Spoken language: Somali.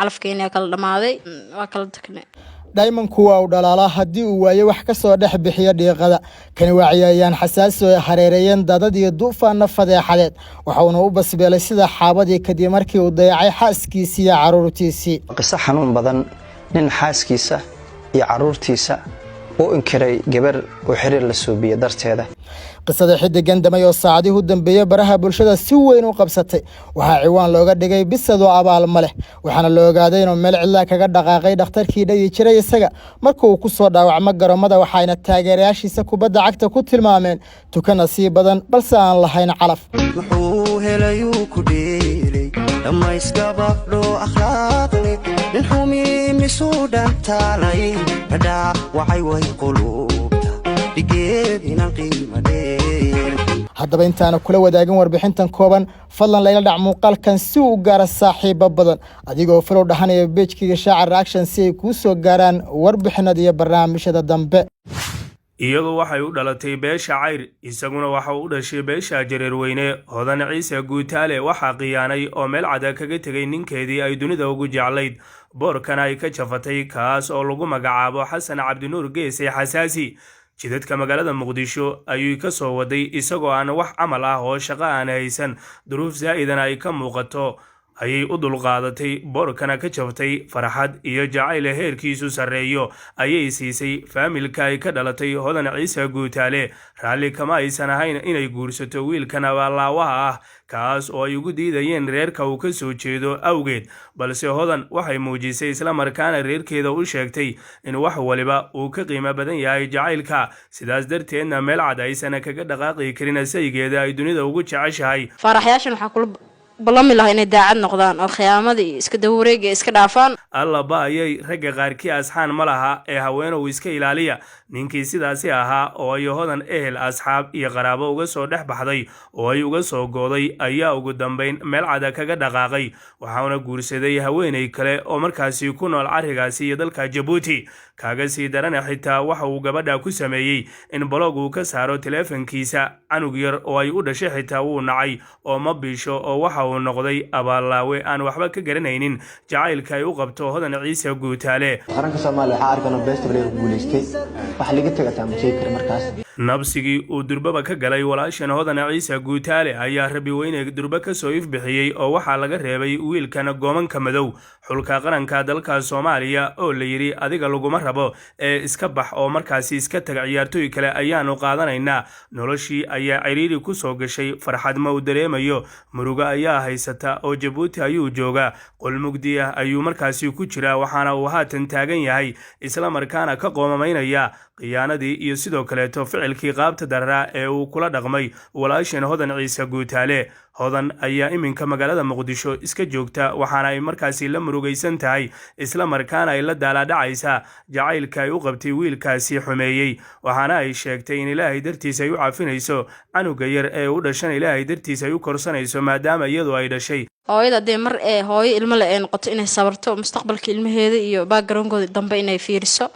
calafkeena kala dhamaaday waa kala tagnay دايما كوا ودلالا هدي ووايه wax ka soo dhex bixiya dhiiqada kani waa ciyaayaan xasaasi oo hareerayeen dadad iyo duufaan fadeexadeed waxaana u basbeelay sida xaabadii kadib markii uu dayacay xaaskiisa iyo caruurtiisa qisa xanuun badan nin xaaskiisa iyo caruurtiisa oo inkiray gabar oo xiriir la soobiye darteeda qisada xidigan damay oo saacadii u dambeeyay baraha bulshada si weyn u qabsatay waxa ciwaan looga dhigay bisado abaal ma leh waxaana la ogaaday inuu meel cidla kaga dhaqaaqay dhakhtarkii dhayi jiray isaga markuu uu ku soo dhaawacmo garoomada waxayna taageerayaashiisa kubadda cagta ku tilmaameen tukana si badan balse aan lahayn calaf wuxuu helayu ku dheelay dhamayskaba loo akhlaaqni nin xumi misuudan taalay badhaa waxay way qulubta dhigeed inaan qiimadeen haddaba intaana kula wadaagin warbixintan kooban fadlan layla dhac muuqaalkan si uu gaaro saaxiibo badan adigoo follow dhahanaya page-kiga Shaaca Reaction si ay ku soo gaaraan warbixinada iyo barnaamijyada dambe iyadoo waxay u dhalatay beesha Cayr isaguna waxa uu dhashay beesha Jareerweyne Hodan Ciise Guutaale waxa qiyaanay oo meel cad kaga tagay ninkeedii ay dunida ugu jeclayd boorkan ay ka jafatay kaas oo lagu magacaabo Xasan Cabdinuur Geese Xasaasi jidadka magaalada Muqdisho ayuu ka soo waday isagoo aan wax amal ah oo shaqo aan haysan duruuf zaa'idan ay ka muuqato ayay u dulqaadatay boorkana ka jaftay farxad iyo jacayl heerkiisu sareeyo ayay siisay faamilka ay ka dhalatay Hodan Ciise Guutaale raalli kama aysan ahayn inay guursato wiilkan abaalaawaha ah kaas oo ay ugu diidayeen reerka uu ka soo jeedo awgeed balse Hodan waxay muujisay isla markaana reerkeeda u sheegtay in wax waliba uu ka qiimo badan yahay jacaylka sidaas darteedna meel cad aysan kaga dhaqaaqi karin saygeeda ay dunida ugu jeceshahay faraxyaashan waxa kula balami laha inay daacad noqdaan oo khiyaamada iska dawareega iska dhaafaan alla baayay ragga qaarkii asxaan ma laha ee haweenadu iska ilaaliya ninkii sidaasi ahaa oo ay Hodan ehel asxaab iyo qaraabo uga soo dhex baxday oo ay uga soo gooday ayaa ugu dambeyn meel cad kaga dhaqaaqay waxaana guursaday haweeney kale oo markaasi ku nool carigaasi iyo dalka Djibouti kaaga sii darana xitaa waxa uu gabadha ku sameeyay in blog uu ka saaro teleefankiisa canug yar oo ay u dhashay xitaa uu nacay oo ma bisho oo waxa uu noqday abaalaawe aan waxba ka garanaynin jacaylka ay u qabto Hodan Ciise Guutaale qaranka Soomaaliya waxa arkana best player guuleystay wax laga tagay mujeekir markaas nabsigii uu durbaba ka galay walaashan Hodan Ciise Guutaale ayaa rabi weyne durba ka soo ifbixiyay oo waxa laga reebay wiilkan goomanka madow xulka qaranka dalka Soomaaliya oo la yiri adiga laguma rabo ee iska bax oo markaasi iska tag ciyaartoy kale ayaanu qaadanaynaa noloshii ayaa ciriiri ku soo gashay farxad ma u dareemayo muruga ayaa haysata oo Djibouti ayuu jooga qol mugdi ah ayuu markaasi ku jira waxaana uu haatan taagan yahay isla markaana ka qoomamaynaya qiyaanadii iyo sidoo kale ficilkii qaabta darra ee uu kula dhaqmay walaashan Hodan Ciise Guutaale Hodan ayaa iminka magaalada Muqdisho iska joogta waxaana ay markaasi la murugaysan tahay isla markaana ay la daala dhacaysa jacaylka ay u qabtay wiilkaasi xumeeyay waxaana ay sheegtay in Ilaahay dartiisa ay u caafinayso canuga yar ee u dhashan Ilaahay dartiisa ay u korsanayso maadaama iyadu ay dhashay hooyada de mar hooyo ilmo la noqoto inay sabarto mustaqbalka ilmaheeda iyo background-kooda dambe inay fiiriso